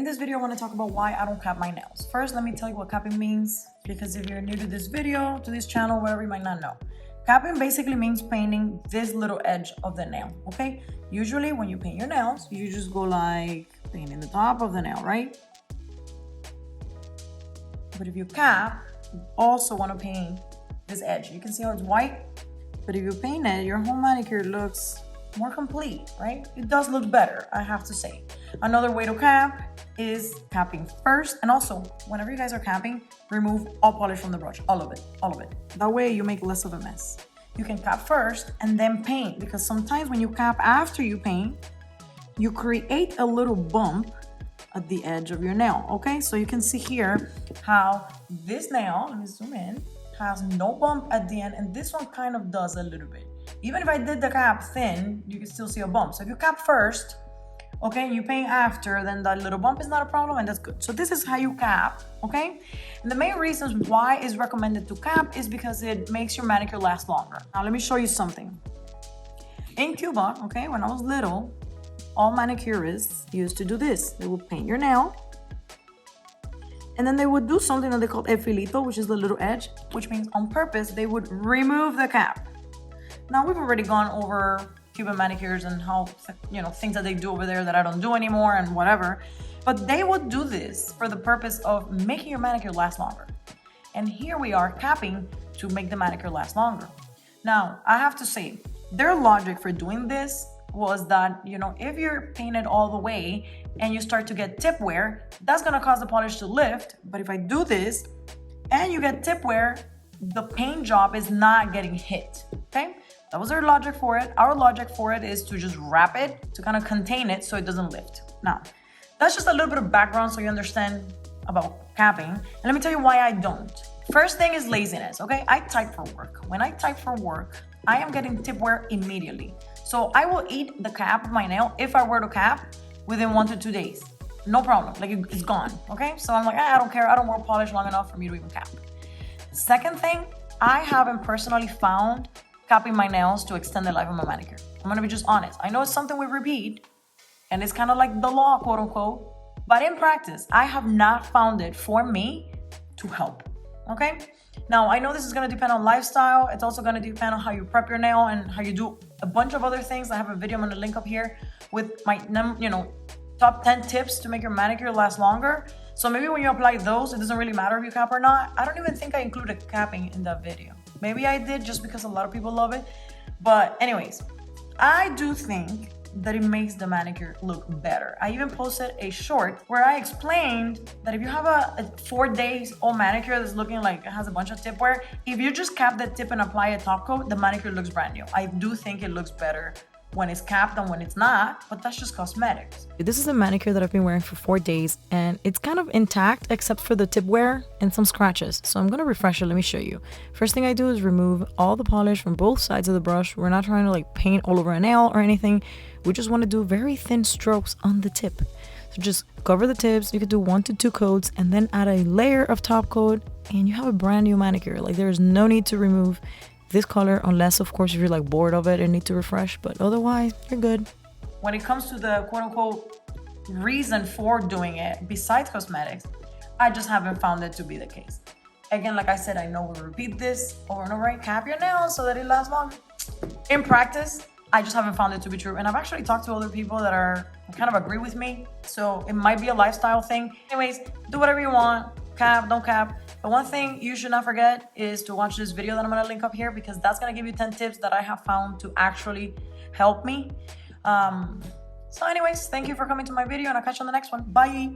In this video, I want to talk about why I don't cap my nails. First, let me tell you what capping means, because if you're new to this video, to this channel, whatever, you might not know. Capping basically means painting this little edge of the nail, okay? Usually when you paint your nails, you just go like painting the top of the nail, right? But if you cap, you also want to paint this edge. You can see how it's white, but if you paint it, your home manicure looks more complete, right? It does look better, I have to say. Another way to cap is capping first. And also, whenever you guys are capping, remove all polish from the brush, all of it. That way you make less of a mess. You can cap first and then paint, because sometimes when you cap after you paint, you create a little bump at the edge of your nail, okay? So you can see here how this nail, let me zoom in, has no bump at the end, and this one kind of does a little bit. Even if I did the cap thin, you can still see a bump. So if you cap first, okay, and you paint after, then that little bump is not a problem, and that's good. So this is how you cap, okay? And the main reasons why it's recommended to cap is because it makes your manicure last longer. Now let me show you something. In Cuba, okay, when I was little, all manicurists used to do this. They would paint your nail, and then they would do something that they called el filito, which is the little edge, which means on purpose, they would remove the cap. Now, we've already gone over Cuban manicures and how, things that they do over there that I don't do anymore and whatever. But they would do this for the purpose of making your manicure last longer. And here we are capping to make the manicure last longer. Now, I have to say, their logic for doing this was that, if you're painted all the way and you start to get tip wear, that's gonna cause the polish to lift. But if I do this and you get tip wear, the paint job is not getting hit, okay? That was their logic for it. Our logic for it is to just wrap it, to kind of contain it so it doesn't lift. Now, that's just a little bit of background so you understand about capping. And let me tell you why I don't. First thing is laziness, okay? I type for work. When I type for work, I am getting tip wear immediately. So I will eat the cap of my nail if I were to cap within 1 to 2 days. No problem, like it's gone, okay? So I'm like, I don't care, I don't wear polish long enough for me to even cap. Second thing, I haven't personally found capping my nails to extend the life of my manicure. I'm gonna be just honest. I know it's something we repeat, and it's kind of like the law, quote unquote, but in practice, I have not found it for me to help, okay? Now, I know this is gonna depend on lifestyle. It's also gonna depend on how you prep your nail and how you do a bunch of other things. I have a video I'm gonna link up here with my, top 10 tips to make your manicure last longer. So maybe when you apply those, it doesn't really matter if you cap or not. I don't even think I included capping in that video. Maybe I did just because a lot of people love it. But anyways, I do think that it makes the manicure look better. I even posted a short where I explained that if you have a 4 days old manicure that's looking like it has a bunch of tip wear, if you just cap the tip and apply a top coat, the manicure looks brand new. I do think it looks better when it's capped than when it's not, but that's just cosmetics. This is a manicure that I've been wearing for 4 days, and it's kind of intact except for the tip wear and some scratches. So I'm gonna refresh it. Let me show you. First thing I do is remove all the polish from both sides of the brush. We're not trying to paint all over a nail or anything. We just want to do very thin strokes on the tip. So just cover the tips. You could do 1 to 2 coats and then add a layer of top coat, and you have a brand new manicure. There's no need to remove this color unless, of course, if you're bored of it and need to refresh, but otherwise you're good. When it comes to the quote-unquote reason for doing it besides cosmetics, I just haven't found it to be the case. Again, like I said, I know we repeat this over and over, right? Cap your nails so that it lasts longer. In practice, I just haven't found it to be true, and I've actually talked to other people that kind of agree with me, so it might be a lifestyle thing. Anyways, do whatever you want, cap, don't cap. But one thing you should not forget is to watch this video that I'm gonna link up here, because that's gonna give you 10 tips that I have found to actually help me. So anyways, thank you for coming to my video, and I'll catch you on the next one. Bye.